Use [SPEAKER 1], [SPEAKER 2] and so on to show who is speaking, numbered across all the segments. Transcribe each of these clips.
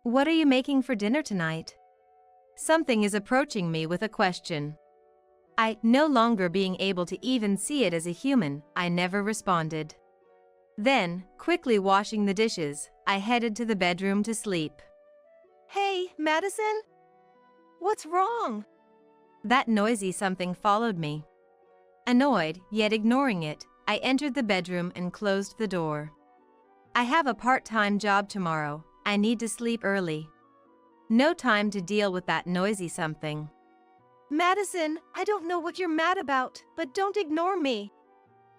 [SPEAKER 1] What are you making for dinner tonight? Something is approaching me with a question. I, no longer being able to even see it as a human, I never responded. Then, quickly washing the dishes, I headed to the bedroom to sleep.
[SPEAKER 2] Hey, Madison? What's wrong?
[SPEAKER 1] That noisy something followed me. Annoyed, yet ignoring it, I entered the bedroom and closed the door. I have a part-time job tomorrow. I need to sleep early. No time to deal with that noisy something.
[SPEAKER 2] Madison, I don't know what you're mad about, but don't ignore me.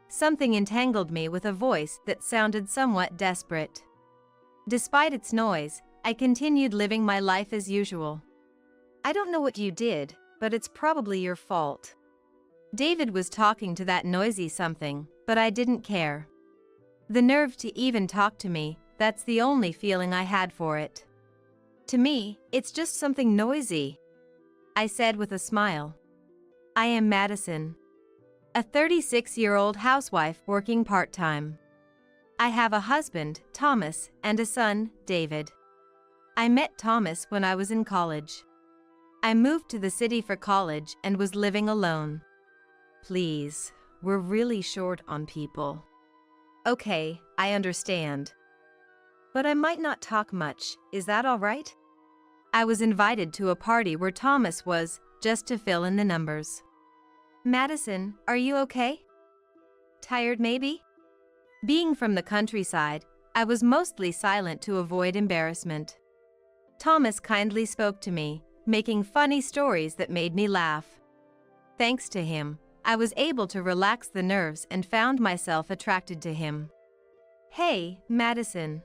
[SPEAKER 1] Something entangled me with a voice that sounded somewhat desperate. Despite its noise, I continued living my life as usual.
[SPEAKER 2] I don't know what you did, but it's probably your fault.
[SPEAKER 1] David was talking to that noisy something, but I didn't care. The nerve to even talk to me, that's the only feeling I had for it.
[SPEAKER 2] To me, it's just something noisy,
[SPEAKER 1] I said with a smile. I am Madison, a 36-year-old housewife working part-time. I have a husband, Thomas, and a son, David. I met Thomas when I was in college. I moved to the city for college and was living alone.
[SPEAKER 2] Please, we're really short on people.
[SPEAKER 1] Okay, I understand.
[SPEAKER 2] But I might not talk much, is that all right?
[SPEAKER 1] I was invited to a party where Thomas was, just to fill in the numbers.
[SPEAKER 2] Madison, are you okay?
[SPEAKER 1] Tired maybe? Being from the countryside, I was mostly silent to avoid embarrassment. Thomas kindly spoke to me, making funny stories that made me laugh. Thanks to him, I was able to relax the nerves and found myself attracted to him.
[SPEAKER 2] Hey, Madison.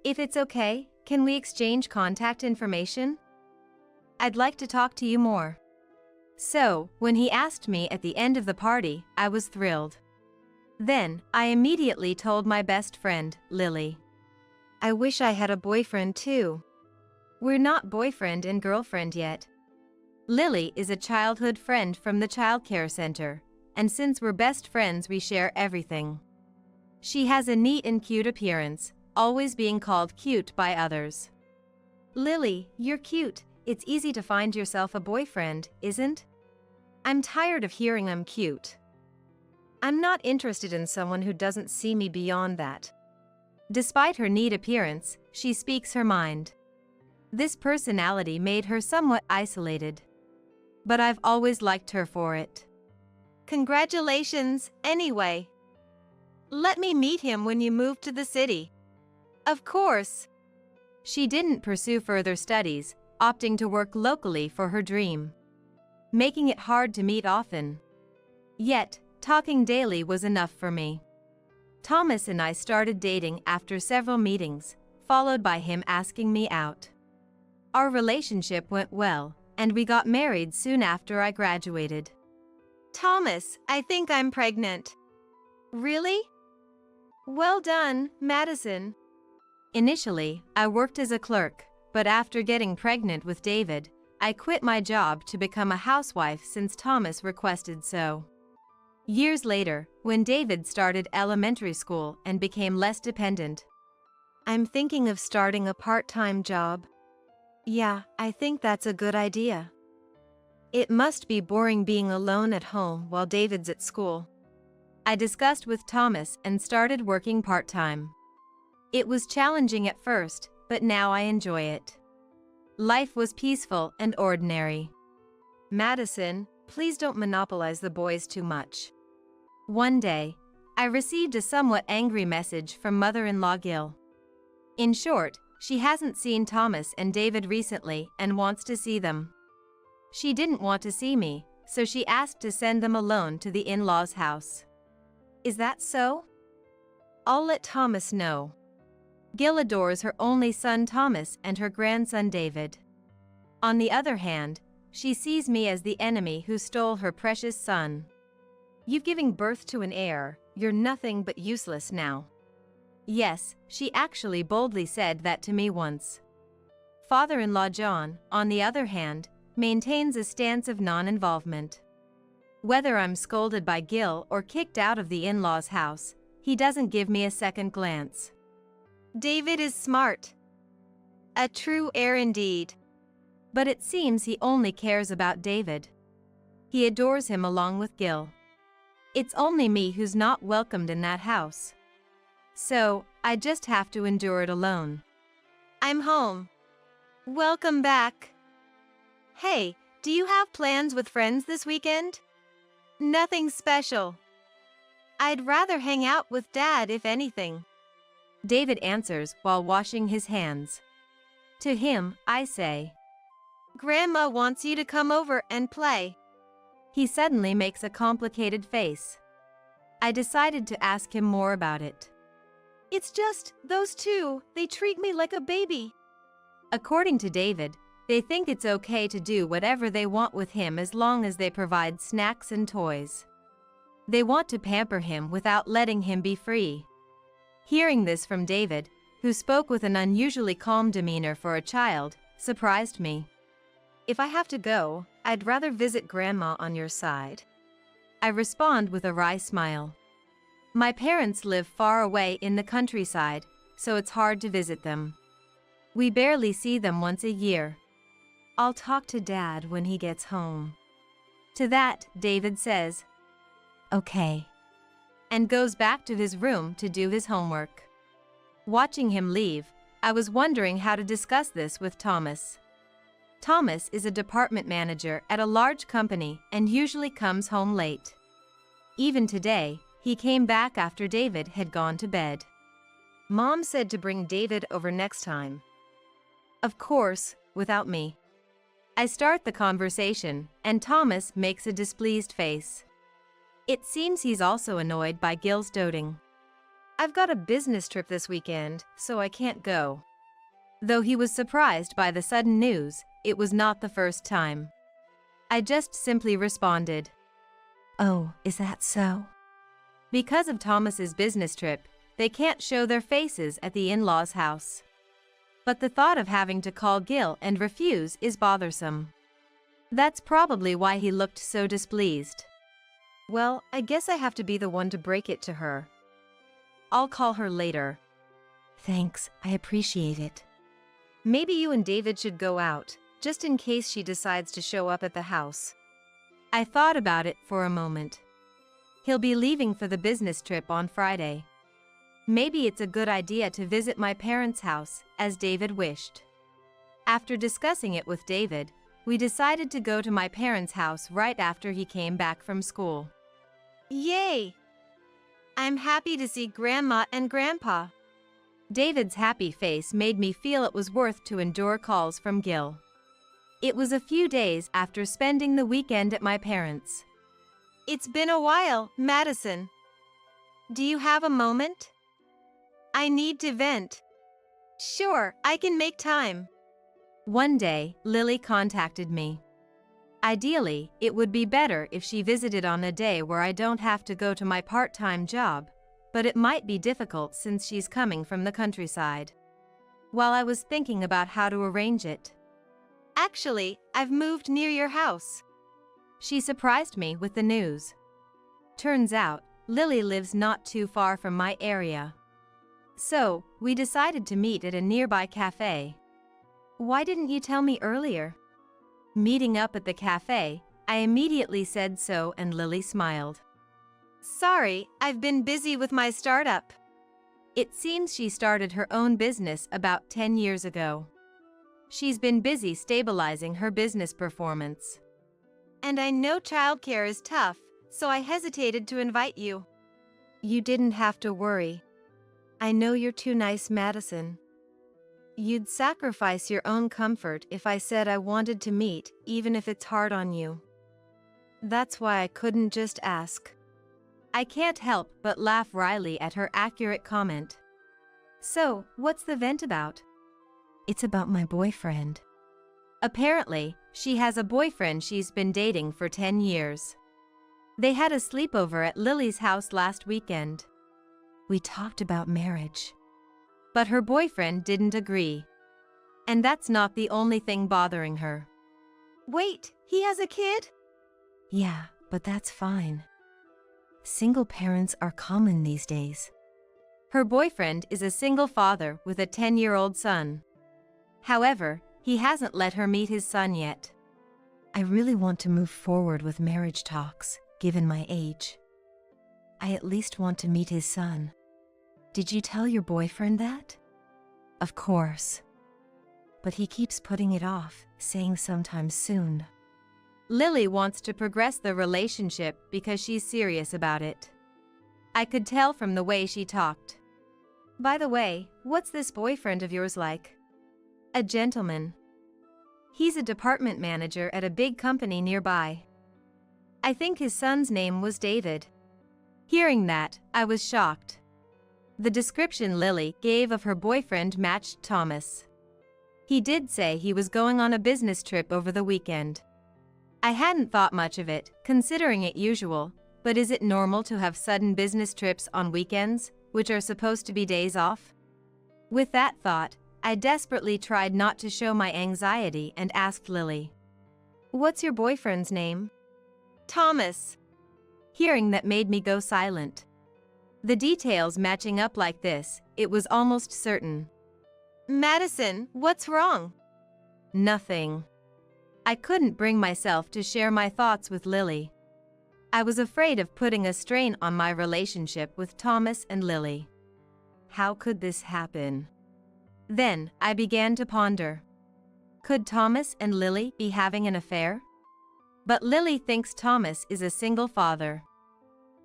[SPEAKER 1] If it's okay, can we exchange contact information? I'd like to talk to you more. So, when he asked me at the end of the party, I was thrilled. Then, I immediately told my best friend, Lily.
[SPEAKER 2] I wish I had a boyfriend too.
[SPEAKER 1] We're not boyfriend and girlfriend yet. Lily is a childhood friend from the childcare center, and since we're best friends we share everything. She has a neat and cute appearance, always being called cute by others.
[SPEAKER 2] Lily, you're cute. It's easy to find yourself a boyfriend, isn't? I'm tired of hearing I'm cute. I'm not interested in someone who doesn't see me beyond that.
[SPEAKER 1] Despite her neat appearance, she speaks her mind. This personality made her somewhat isolated. But I've always liked her for it.
[SPEAKER 2] Congratulations, anyway. Let me meet him when you move to the city.
[SPEAKER 1] Of course. She didn't pursue further studies, opting to work locally for her dream, making it hard to meet often. Yet, talking daily was enough for me. Thomas and I started dating after several meetings, followed by him asking me out. Our relationship went well, and we got married soon after I graduated.
[SPEAKER 2] Thomas, I think I'm pregnant. Really? Well done, Madison.
[SPEAKER 1] Initially, I worked as a clerk, but after getting pregnant with David, I quit my job to become a housewife since Thomas requested so. Years later, when David started elementary school and became less dependent,
[SPEAKER 2] I'm thinking of starting a part-time job. Yeah, I think that's a good idea. It must be boring being alone at home while David's at school.
[SPEAKER 1] I discussed with Thomas and started working part-time. It was challenging at first, but now I enjoy it. Life was peaceful and ordinary.
[SPEAKER 2] Madison, please don't monopolize the boys too much.
[SPEAKER 1] One day, I received a somewhat angry message from mother-in-law Gil. In short, she hasn't seen Thomas and David recently and wants to see them. She didn't want to see me, so she asked to send them alone to the in-laws' house.
[SPEAKER 2] Is that so? I'll let Thomas know.
[SPEAKER 1] Gil adores her only son Thomas and her grandson David. On the other hand, she sees me as the enemy who stole her precious son.
[SPEAKER 2] You've given birth to an heir, you're nothing but useless now.
[SPEAKER 1] Yes, she actually boldly said that to me once. Father-in-law John, on the other hand, maintains a stance of non-involvement. Whether I'm scolded by Gil or kicked out of the in-laws' house, he doesn't give me a second glance.
[SPEAKER 2] David is smart. A true heir indeed.
[SPEAKER 1] But it seems he only cares about David. He adores him along with Gil. It's only me who's not welcomed in that house. So, I just have to endure it alone.
[SPEAKER 2] I'm home. Welcome back. Hey, do you have plans with friends this weekend? Nothing special. I'd rather hang out with Dad if anything.
[SPEAKER 1] David answers while washing his hands. To him, I say,
[SPEAKER 2] Grandma wants you to come over and play.
[SPEAKER 1] He suddenly makes a complicated face. I decided to ask him more about it.
[SPEAKER 2] It's just, those two, they treat me like a baby.
[SPEAKER 1] According to David, they think it's okay to do whatever they want with him as long as they provide snacks and toys. They want to pamper him without letting him be free. Hearing this from David, who spoke with an unusually calm demeanor for a child, surprised me.
[SPEAKER 2] If I have to go, I'd rather visit Grandma on your side.
[SPEAKER 1] I respond with a wry smile. My parents live far away in the countryside, so it's hard to visit them. We barely see them once a year. I'll talk to Dad when he gets home. To that, David says, Okay, and goes back to his room to do his homework. Watching him leave, I was wondering how to discuss this with Thomas. Thomas is a department manager at a large company and usually comes home late. Even today, he came back after David had gone to bed.
[SPEAKER 2] Mom said to bring David over next time.
[SPEAKER 1] Of course, without me. I start the conversation, and Thomas makes a displeased face. It seems he's also annoyed by Gil's doting.
[SPEAKER 2] I've got a business trip this weekend, so I can't go.
[SPEAKER 1] Though he was surprised by the sudden news, it was not the first time. I just simply responded, Oh, is that so? Because of Thomas's business trip, they can't show their faces at the in-laws' house. But the thought of having to call Gil and refuse is bothersome. That's probably why he looked so displeased.
[SPEAKER 2] Well, I guess I have to be the one to break it to her.
[SPEAKER 1] I'll call her later. Thanks, I appreciate it.
[SPEAKER 2] Maybe you and David should go out, just in case she decides to show up at the house.
[SPEAKER 1] I thought about it for a moment. He'll be leaving for the business trip on Friday. Maybe it's a good idea to visit my parents' house, as David wished. After discussing it with David, we decided to go to my parents' house right after he came back from school.
[SPEAKER 2] Yay! I'm happy to see Grandma and Grandpa.
[SPEAKER 1] David's happy face made me feel it was worth to endure calls from Gil. It was a few days after spending the weekend at my parents'.
[SPEAKER 2] It's been a while, Madison. Do you have a moment? I need to vent. Sure, I can make time.
[SPEAKER 1] One day, Lily contacted me. Ideally, it would be better if she visited on a day where I don't have to go to my part-time job, but it might be difficult since she's coming from the countryside. While I was thinking about how to arrange it,
[SPEAKER 2] Actually, I've moved near your house.
[SPEAKER 1] She surprised me with the news. Turns out, Lily lives not too far from my area. So, we decided to meet at a nearby cafe. Why didn't you tell me earlier? Meeting up at the cafe, I immediately said so and Lily smiled.
[SPEAKER 2] Sorry, I've been busy with my startup.
[SPEAKER 1] It seems she started her own business about 10 years ago. She's been busy stabilizing her business performance.
[SPEAKER 2] And I know childcare is tough, so I hesitated to invite you.
[SPEAKER 1] You didn't have to worry. I know you're too nice, Madison. You'd sacrifice your own comfort if I said I wanted to meet, even if it's hard on you. That's why I couldn't just ask. I can't help but laugh wryly at her accurate comment. So, what's the vent about? It's about my boyfriend. Apparently, she has a boyfriend she's been dating for 10 years. They had a sleepover at Lily's house last weekend. We talked about marriage. But her boyfriend didn't agree. And that's not the only thing bothering her.
[SPEAKER 2] Wait, he has a kid?
[SPEAKER 1] Yeah, but that's fine. Single parents are common these days. Her boyfriend is a single father with a 10-year-old son. However, he hasn't let her meet his son yet.
[SPEAKER 2] I really want to move forward with marriage talks, given my age. I at least want to meet his son. Did you tell your boyfriend that? Of course. But he keeps putting it off, saying sometime soon.
[SPEAKER 1] Lily wants to progress the relationship because she's serious about it. I could tell from the way she talked. By the way, what's this boyfriend of yours like? A gentleman. He's a department manager at a big company nearby. I think his son's name was David. Hearing that, I was shocked. The description Lily gave of her boyfriend matched Thomas. He did say he was going on a business trip over the weekend. I hadn't thought much of it, considering it usual, but is it normal to have sudden business trips on weekends, which are supposed to be days off? With that thought, I desperately tried not to show my anxiety and asked Lily, "What's your boyfriend's name?" "Thomas." Hearing that made me go silent. The details matching up like this, it was almost certain. "Madison, what's wrong?" "Nothing." I couldn't bring myself to share my thoughts with Lily. I was afraid of putting a strain on my relationship with Thomas and Lily. How could this happen? Then, I began to ponder. Could Thomas and Lily be having an affair? But Lily thinks Thomas is a single father.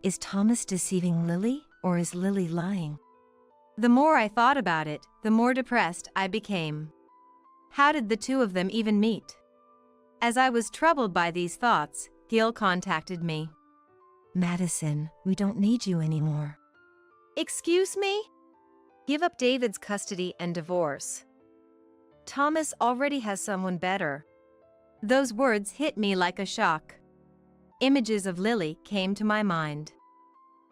[SPEAKER 2] Is Thomas deceiving Lily, or is Lily lying?
[SPEAKER 1] The more I thought about it, the more depressed I became. How did the two of them even meet? As I was troubled by these thoughts, Gil contacted me.
[SPEAKER 2] "Madison, we don't need you anymore."
[SPEAKER 1] "Excuse me?" "Give up David's custody and divorce. Thomas already has someone better." Those words hit me like a shock. Images of Lily came to my mind.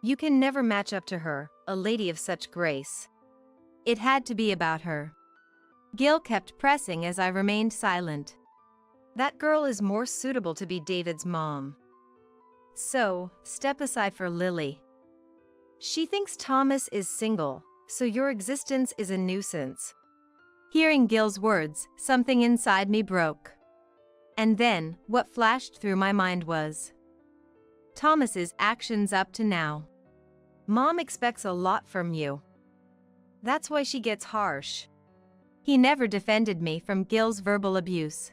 [SPEAKER 1] You can never match up to her, a lady of such grace. It had to be about her. Gil kept pressing as I remained silent. That girl is more suitable to be David's mom. So, step aside for Lily. She thinks Thomas is single, so your existence is a nuisance. Hearing Gil's words, something inside me broke. And then, what flashed through my mind was Thomas's actions up to now. Mom expects a lot from you. That's why she gets harsh. He never defended me from Gil's verbal abuse.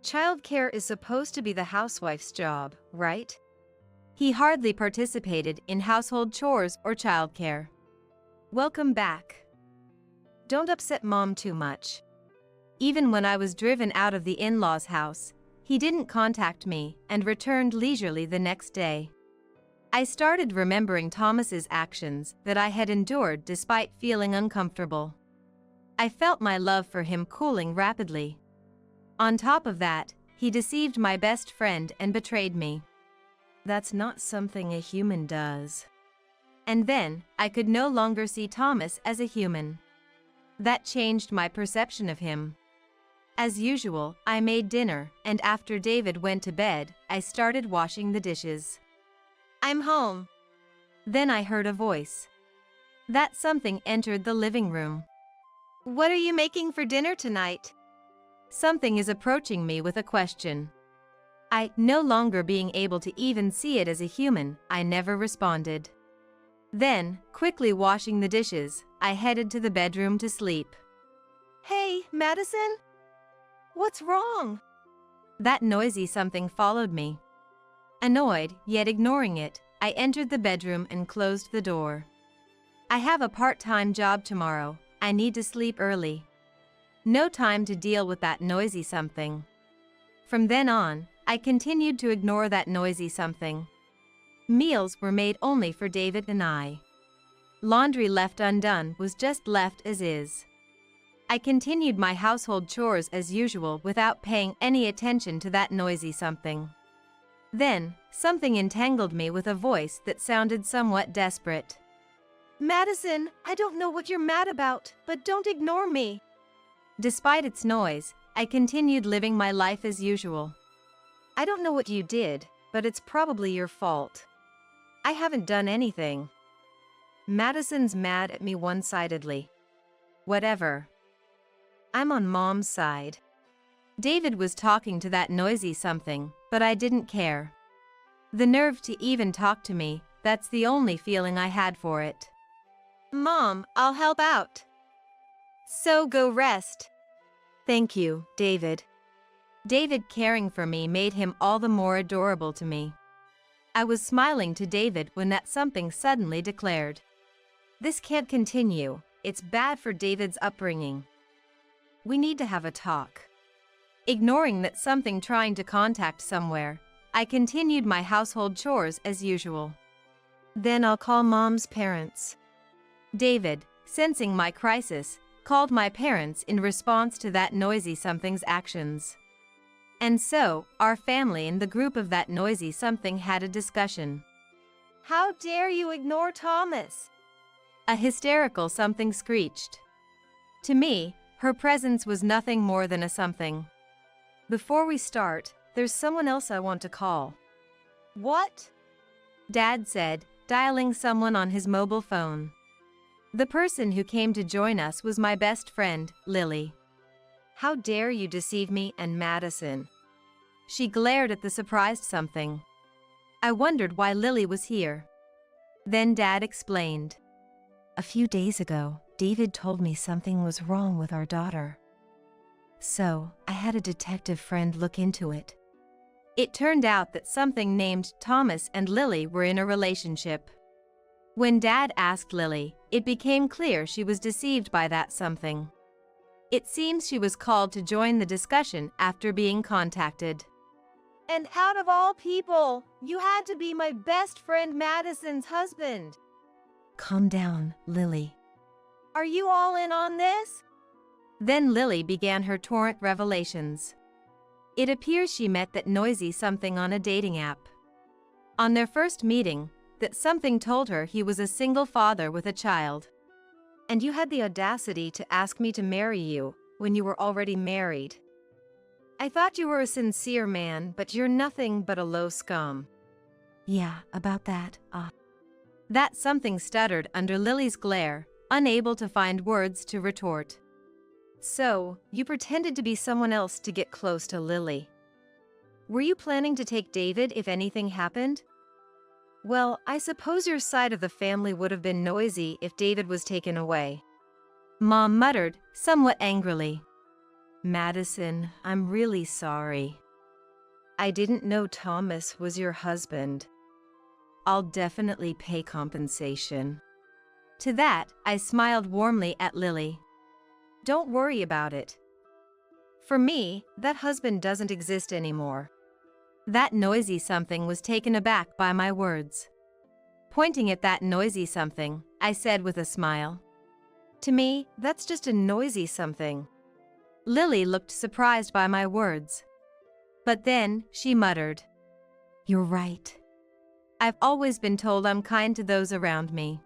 [SPEAKER 1] Childcare is supposed to be the housewife's job, right? He hardly participated in household chores or childcare. Welcome back. Don't upset Mom too much. Even when I was driven out of the in-laws' house, he didn't contact me and returned leisurely the next day. I started remembering Thomas's actions that I had endured despite feeling uncomfortable. I felt my love for him cooling rapidly. On top of that, he deceived my best friend and betrayed me. That's not something a human does. And then, I could no longer see Thomas as a human. That changed my perception of him. As usual, I made dinner, and after David went to bed, I started washing the dishes. "I'm home." Then I heard a voice. That something entered the living room. "What are you making for dinner tonight?" Something is approaching me with a question. I, no longer being able to even see it as a human, I never responded. Then, quickly washing the dishes, I headed to the bedroom to sleep. "Hey, Madison? What's wrong?" That noisy something followed me. Annoyed, yet ignoring it, I entered the bedroom and closed the door. I have a part-time job tomorrow. I need to sleep early. No time to deal with that noisy something. From then on, I continued to ignore that noisy something. Meals were made only for David and I. Laundry left undone was just left as is. I continued my household chores as usual without paying any attention to that noisy something. Then, something entangled me with a voice that sounded somewhat desperate. "Madison, I don't know what you're mad about, but don't ignore me." Despite its noise, I continued living my life as usual. "I don't know what you did, but it's probably your fault." "I haven't done anything." Madison's mad at me one-sidedly. Whatever. I'm on Mom's side. David was talking to that noisy something, but I didn't care. The nerve to even talk to me, that's the only feeling I had for it.
[SPEAKER 2] Mom, I'll help out. So go rest.
[SPEAKER 1] Thank you, David. David caring for me made him all the more adorable to me. I was smiling to David when that something suddenly declared, "This can't continue, it's bad for David's upbringing. We need to have a talk." Ignoring that something trying to contact somewhere, I continued my household chores as usual.
[SPEAKER 2] Then I'll call Mom's parents.
[SPEAKER 1] David, sensing my crisis, called my parents in response to that noisy something's actions. And so, our family and the group of that noisy something had a discussion.
[SPEAKER 2] How dare you ignore Thomas?
[SPEAKER 1] A hysterical something screeched. To me, her presence was nothing more than a something. Before we start, there's someone else I want to call.
[SPEAKER 2] What?
[SPEAKER 1] Dad said, dialing someone on his mobile phone. The person who came to join us was my best friend, Lily.
[SPEAKER 2] How dare you deceive me and Madison?
[SPEAKER 1] She glared at the surprised something. I wondered why Lily was here. Then Dad explained.
[SPEAKER 2] A few days ago, David told me something was wrong with our daughter. So, I had a detective friend look into it.
[SPEAKER 1] It turned out that something named Thomas and Lily were in a relationship. When Dad asked Lily, it became clear she was deceived by that something. It seems she was called to join the discussion after being contacted.
[SPEAKER 2] And out of all people, you had to be my best friend Madison's husband. Calm down, Lily. Are you all in on this?
[SPEAKER 1] Then Lily began her torrent revelations. It appears she met that noisy something on a dating app. On their first meeting, that something told her he was a single father with a child.
[SPEAKER 2] And you had the audacity to ask me to marry you when you were already married. I thought you were a sincere man, but you're nothing but a low scum. Yeah, about that,
[SPEAKER 1] That something stuttered under Lily's glare, unable to find words to retort.
[SPEAKER 2] So, you pretended to be someone else to get close to Lily. Were you planning to take David if anything happened? Well, I suppose your side of the family would have been noisy if David was taken away.
[SPEAKER 1] Mom muttered, somewhat angrily.
[SPEAKER 2] Madison, I'm really sorry. I didn't know Thomas was your husband. I'll definitely pay compensation.
[SPEAKER 1] To that, I smiled warmly at Lily.
[SPEAKER 2] Don't worry about it. For me, that husband doesn't exist anymore.
[SPEAKER 1] That noisy something was taken aback by my words. Pointing at that noisy something, I said with a smile.
[SPEAKER 2] To me, that's just a noisy something.
[SPEAKER 1] Lily looked surprised by my words. But then, she muttered.
[SPEAKER 2] You're right.
[SPEAKER 1] I've always been told I'm kind to those around me.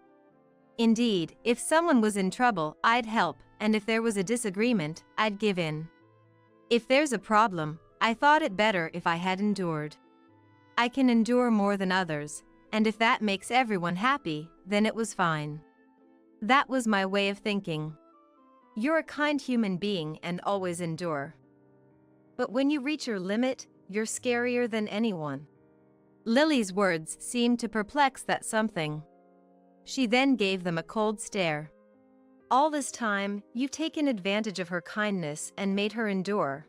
[SPEAKER 1] Indeed, if someone was in trouble, I'd help, and if there was a disagreement, I'd give in. If there's a problem, I thought it better if I had endured. I can endure more than others, and if that makes everyone happy, then it was fine. That was my way of thinking.
[SPEAKER 2] You're a kind human being and always endure. But when you reach your limit, you're scarier than anyone.
[SPEAKER 1] Lily's words seemed to perplex that something. She then gave them a cold stare.
[SPEAKER 2] All this time, you've taken advantage of her kindness and made her endure.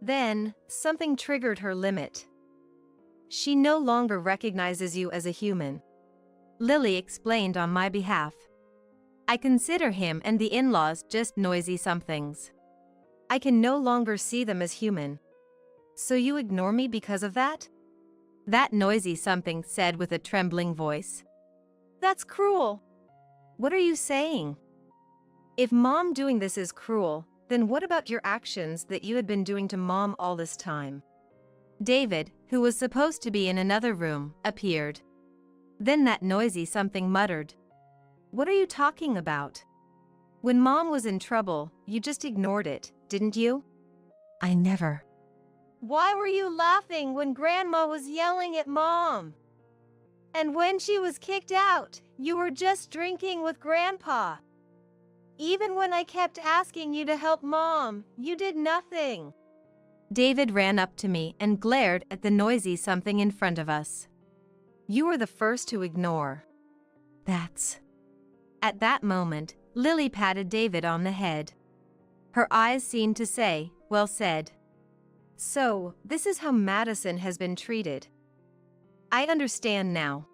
[SPEAKER 2] Then, something triggered her limit. She no longer recognizes you as a human.
[SPEAKER 1] Lily explained on my behalf. I consider him and the in-laws just noisy somethings.
[SPEAKER 2] I can no longer see them as human. So you ignore me because of that?
[SPEAKER 1] That noisy something said with a trembling voice.
[SPEAKER 2] That's cruel. What are you saying? If Mom doing this is cruel, then what about your actions that you had been doing to Mom all this time?
[SPEAKER 1] David, who was supposed to be in another room, appeared. Then that noisy something muttered.
[SPEAKER 2] What are you talking about? When Mom was in trouble, you just ignored it, didn't you? I never. Why were you laughing when Grandma was yelling at Mom? And when she was kicked out, you were just drinking with Grandpa. Even when I kept asking you to help Mom, you did nothing.
[SPEAKER 1] David ran up to me and glared at the noisy something in front of us.
[SPEAKER 2] You were the first to ignore.
[SPEAKER 1] That's... At that moment, Lily patted David on the head. Her eyes seemed to say, "Well said."
[SPEAKER 2] So, this is how Madison has been treated. I understand now.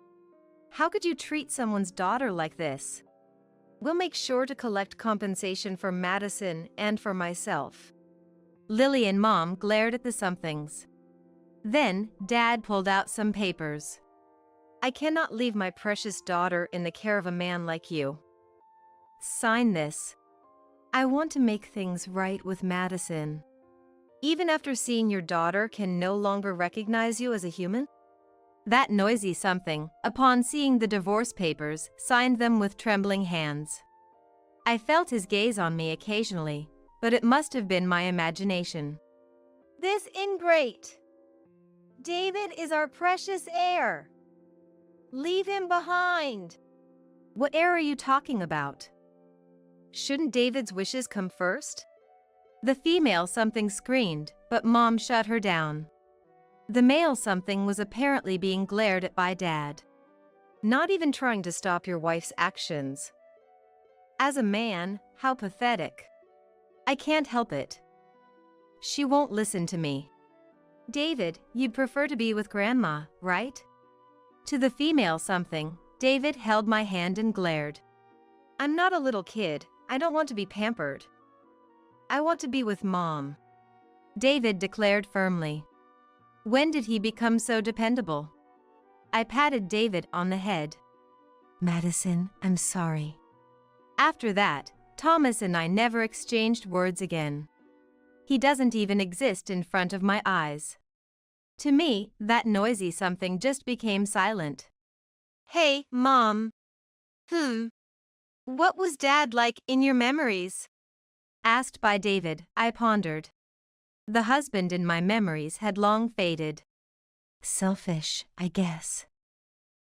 [SPEAKER 2] How could you treat someone's daughter like this? We'll make sure to collect compensation for Madison and for myself.
[SPEAKER 1] Lily and Mom glared at the somethings. Then, Dad pulled out some papers.
[SPEAKER 2] I cannot leave my precious daughter in the care of a man like you.
[SPEAKER 1] Sign this. I want to make things right with Madison.
[SPEAKER 2] Even after seeing your daughter can no longer recognize you as a human?
[SPEAKER 1] That noisy something, upon seeing the divorce papers, signed them with trembling hands. I felt his gaze on me occasionally, but it must have been my imagination.
[SPEAKER 2] This ingrate! David is our precious heir. Leave him behind.
[SPEAKER 1] What heir are you talking about?
[SPEAKER 2] Shouldn't David's wishes come first?
[SPEAKER 1] The female something screamed, but Mom shut her down. The male something was apparently being glared at by Dad.
[SPEAKER 2] Not even trying to stop your wife's actions. As a man, how pathetic.
[SPEAKER 1] I can't help it. She won't listen to me.
[SPEAKER 2] David, you'd prefer to be with Grandma, right?
[SPEAKER 1] To the female something, David held my hand and glared.
[SPEAKER 2] I'm not a little kid. I don't want to be pampered. I want to be with Mom.
[SPEAKER 1] David declared firmly. When did he become so dependable? I patted David on the head. Madison, I'm sorry. After that, Thomas and I never exchanged words again. He doesn't even exist in front of my eyes. To me, that noisy something just became silent.
[SPEAKER 2] Hey, Mom. What was Dad like in your memories?
[SPEAKER 1] Asked by David, I pondered. The husband in my memories had long faded. Selfish, I guess.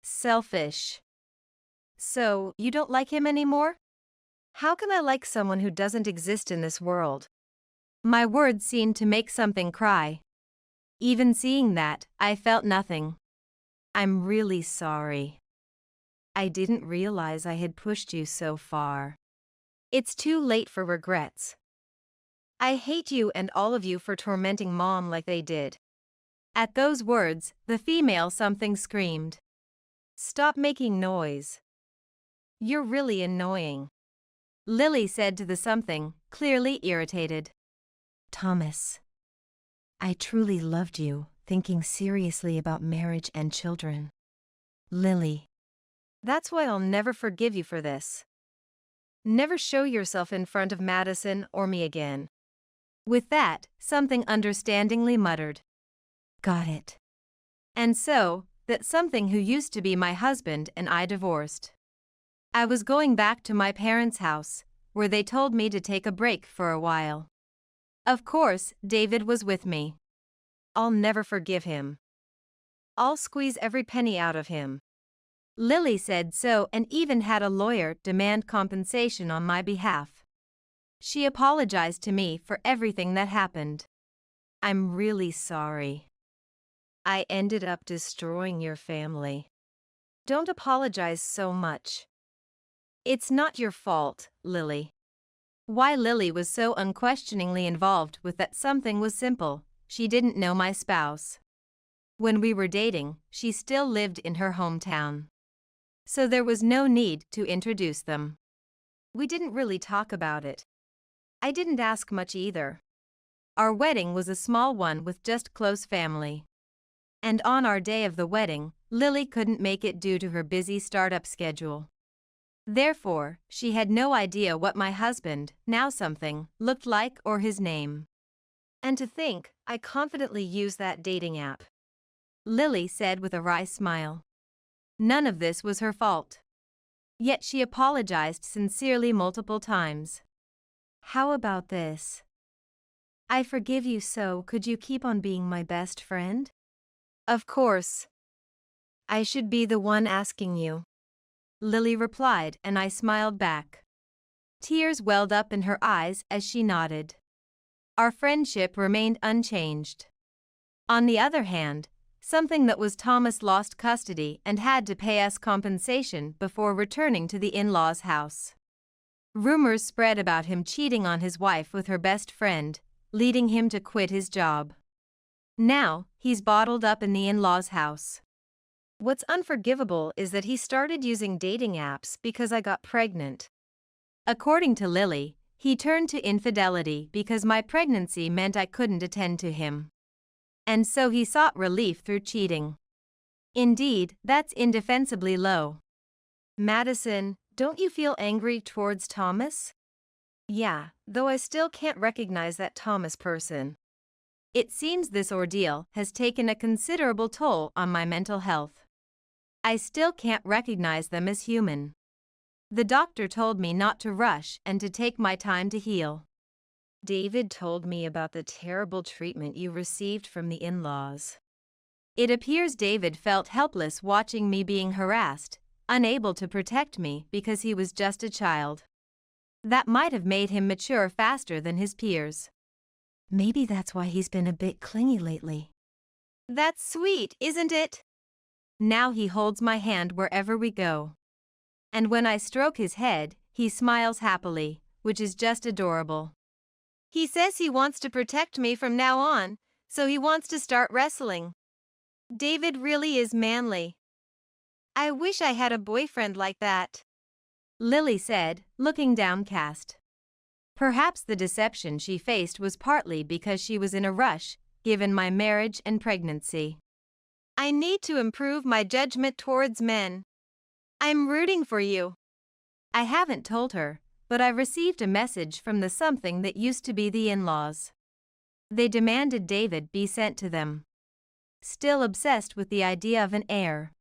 [SPEAKER 2] Selfish. So, you don't like him anymore? How can I like someone who doesn't exist in this world?
[SPEAKER 1] My words seemed to make something cry. Even seeing that, I felt nothing. I'm really sorry. I didn't realize I had pushed you so far.
[SPEAKER 2] It's too late for regrets. I hate you and all of you for tormenting Mom like they did.
[SPEAKER 1] At those words, the female something screamed.
[SPEAKER 2] Stop making noise. You're really annoying.
[SPEAKER 1] Lily said to the something, clearly irritated. Thomas, I truly loved you, thinking seriously about marriage and children. Lily.
[SPEAKER 2] That's why I'll never forgive you for this. Never show yourself in front of Madison or me again.
[SPEAKER 1] With that, something understandingly muttered. Got it. And so, that something who used to be my husband and I divorced. I was going back to my parents' house, where they told me to take a break for a while. Of course, David was with me.
[SPEAKER 2] I'll never forgive him. I'll squeeze every penny out of him.
[SPEAKER 1] Lily said so and even had a lawyer demand compensation on my behalf. She apologized to me for everything that happened. I'm really sorry.
[SPEAKER 2] I ended up destroying your family. Don't apologize so much. It's not your fault, Lily.
[SPEAKER 1] Why Lily was so unquestioningly involved with that something was simple. She didn't know my spouse. When we were dating, she still lived in her hometown. So there was no need to introduce them.
[SPEAKER 2] We didn't really talk about it. I didn't ask much either.
[SPEAKER 1] Our wedding was a small one with just close family. And on our day of the wedding, Lily couldn't make it due to her busy startup schedule. Therefore, she had no idea what my husband, now something, looked like or his name.
[SPEAKER 2] And to think, I confidently used that dating app.
[SPEAKER 1] Lily said with a wry smile. None of this was her fault. Yet she apologized sincerely multiple times. How about this? I forgive you, so could you keep on being my best friend?
[SPEAKER 2] Of course. I should be the one asking you.
[SPEAKER 1] Lily replied, and I smiled back. Tears welled up in her eyes as she nodded. Our friendship remained unchanged. On the other hand, something that was Thomas lost custody and had to pay us compensation before returning to the in-laws' house. Rumors spread about him cheating on his wife with her best friend, leading him to quit his job. Now, he's bottled up in the in-laws' house.
[SPEAKER 2] What's unforgivable is that he started using dating apps because I got pregnant.
[SPEAKER 1] According to Lily, he turned to infidelity because my pregnancy meant I couldn't attend to him. And so he sought relief through cheating. Indeed, that's indefensibly low.
[SPEAKER 2] Madison, don't you feel angry towards Thomas? Yeah, though I still can't recognize that Thomas person.
[SPEAKER 1] It seems this ordeal has taken a considerable toll on my mental health. I still can't recognize them as human. The doctor told me not to rush and to take my time to heal.
[SPEAKER 2] David told me about the terrible treatment you received from the in-laws.
[SPEAKER 1] It appears David felt helpless watching me being harassed, unable to protect me because he was just a child. That might have made him mature faster than his peers.
[SPEAKER 2] Maybe that's why he's been a bit clingy lately.
[SPEAKER 1] That's sweet, isn't it? Now he holds my hand wherever we go. And when I stroke his head, he smiles happily, which is just adorable. He says he wants to protect me from now on, so he wants to start wrestling. David really is manly. I wish I had a boyfriend like that, Lily said, looking downcast. Perhaps the deception she faced was partly because she was in a rush, given my marriage and pregnancy. I need to improve my judgment towards men. I'm rooting for you. I haven't told her, but I received a message from the something that used to be the in-laws. They demanded David be sent to them. Still obsessed with the idea of an heir.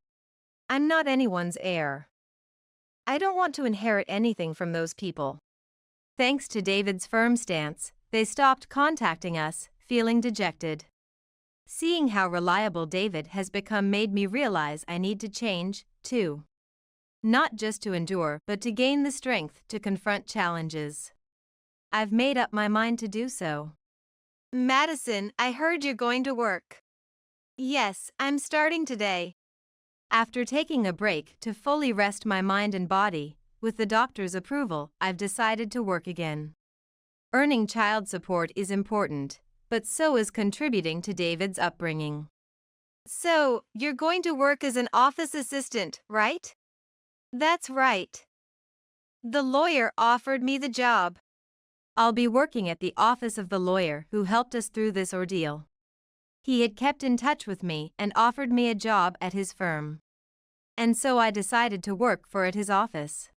[SPEAKER 1] I'm not anyone's heir. I don't want to inherit anything from those people. Thanks to David's firm stance, they stopped contacting us, feeling dejected. Seeing how reliable David has become made me realize I need to change, too. Not just to endure, but to gain the strength to confront challenges. I've made up my mind to do so. Madison, I heard you're going to work. Yes, I'm starting today. After taking a break to fully rest my mind and body, with the doctor's approval, I've decided to work again. Earning child support is important, but so is contributing to David's upbringing. So, you're going to work as an office assistant, right? That's right. The lawyer offered me the job. I'll be working at the office of the lawyer who helped us through this ordeal. He had kept in touch with me and offered me a job at his firm. And so I decided to work for at his office.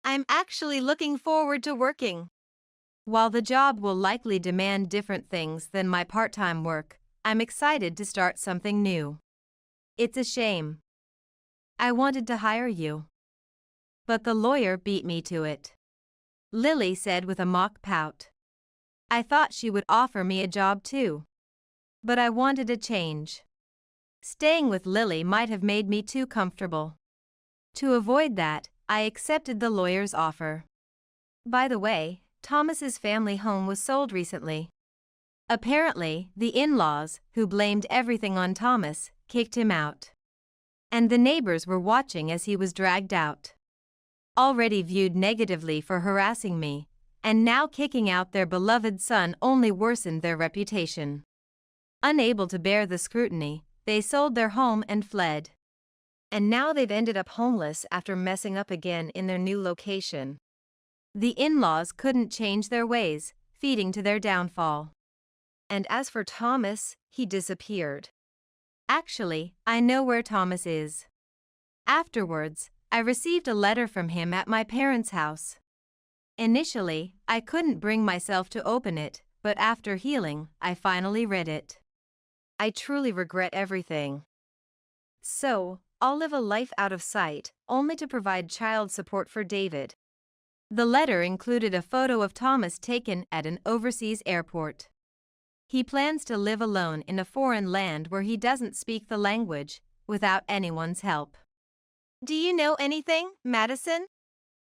[SPEAKER 1] I'm actually looking forward to working. While the job will likely demand different things than my part-time work, I'm excited to start something new. It's a shame. I wanted to hire you. But the lawyer beat me to it, Lily said with a mock pout. I thought she would offer me a job too. But I wanted a change. Staying with Lily might have made me too comfortable. To avoid that, I accepted the lawyer's offer. By the way, Thomas's family home was sold recently. Apparently, the in-laws, who blamed everything on Thomas, kicked him out. And the neighbors were watching as he was dragged out. Already viewed negatively for harassing me, and now kicking out their beloved son only worsened their reputation. Unable to bear the scrutiny, they sold their home and fled. And now they've ended up homeless after messing up again in their new location. The in-laws couldn't change their ways, feeding to their downfall. And as for Thomas, he disappeared. Actually, I know where Thomas is. Afterwards, I received a letter from him at my parents' house. Initially, I couldn't bring myself to open it, but after healing, I finally read it. I truly regret everything. So, I'll live a life out of sight, only to provide child support for David. The letter included a photo of Thomas taken at an overseas airport. He plans to live alone in a foreign land where he doesn't speak the language, without anyone's help. Do you know anything, Madison?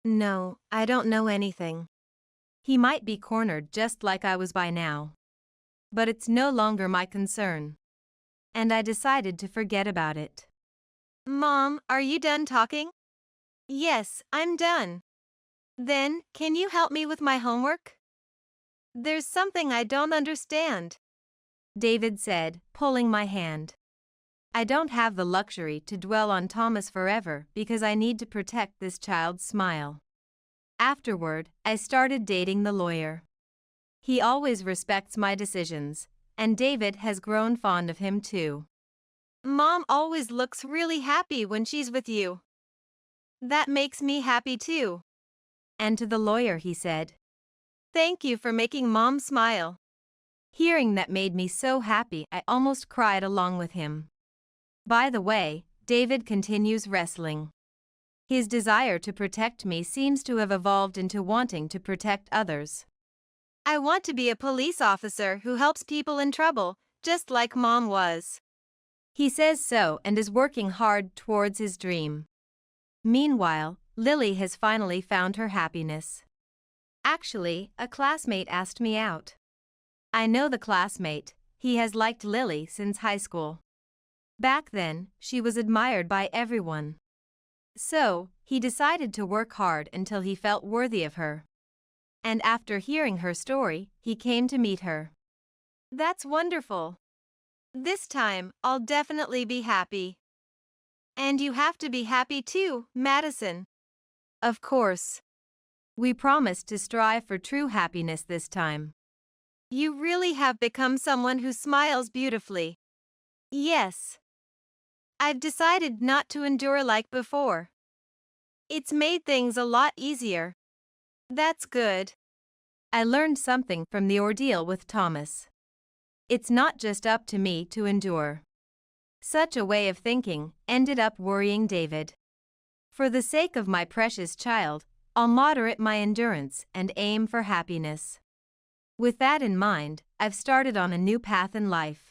[SPEAKER 2] No, I don't know anything.
[SPEAKER 1] He might be cornered just like I was by now. But it's no longer my concern. And I decided to forget about it.
[SPEAKER 2] Mom, are you done talking? Yes, I'm done. Then, can you help me with my homework? There's something I don't understand,
[SPEAKER 1] David said, pulling my hand. I don't have the luxury to dwell on Thomas forever because I need to protect this child's smile. Afterward, I started dating the lawyer. He always respects my decisions, and David has grown fond of him too.
[SPEAKER 2] Mom always looks really happy when she's with you. That makes me happy too.
[SPEAKER 1] And to the lawyer he said,
[SPEAKER 2] Thank you for making Mom smile.
[SPEAKER 1] Hearing that made me so happy I almost cried along with him. By the way, David continues wrestling. His desire to protect me seems to have evolved into wanting to protect others.
[SPEAKER 2] I want to be a police officer who helps people in trouble, just like Mom was.
[SPEAKER 1] He says so and is working hard towards his dream. Meanwhile, Lily has finally found her happiness. Actually, a classmate asked me out. I know the classmate, he has liked Lily since high school. Back then, she was admired by everyone. So, he decided to work hard until he felt worthy of her. And after hearing her story, he came to meet her.
[SPEAKER 2] That's wonderful. This time, I'll definitely be happy. And you have to be happy too, Madison.
[SPEAKER 1] Of course. We promised to strive for true happiness this time.
[SPEAKER 2] You really have become someone who smiles beautifully. Yes. I've decided not to endure like before. It's made things a lot easier. That's good.
[SPEAKER 1] I learned something from the ordeal with Thomas. It's not just up to me to endure. Such a way of thinking ended up worrying David. For the sake of my precious child, I'll moderate my endurance and aim for happiness. With that in mind, I've started on a new path in life.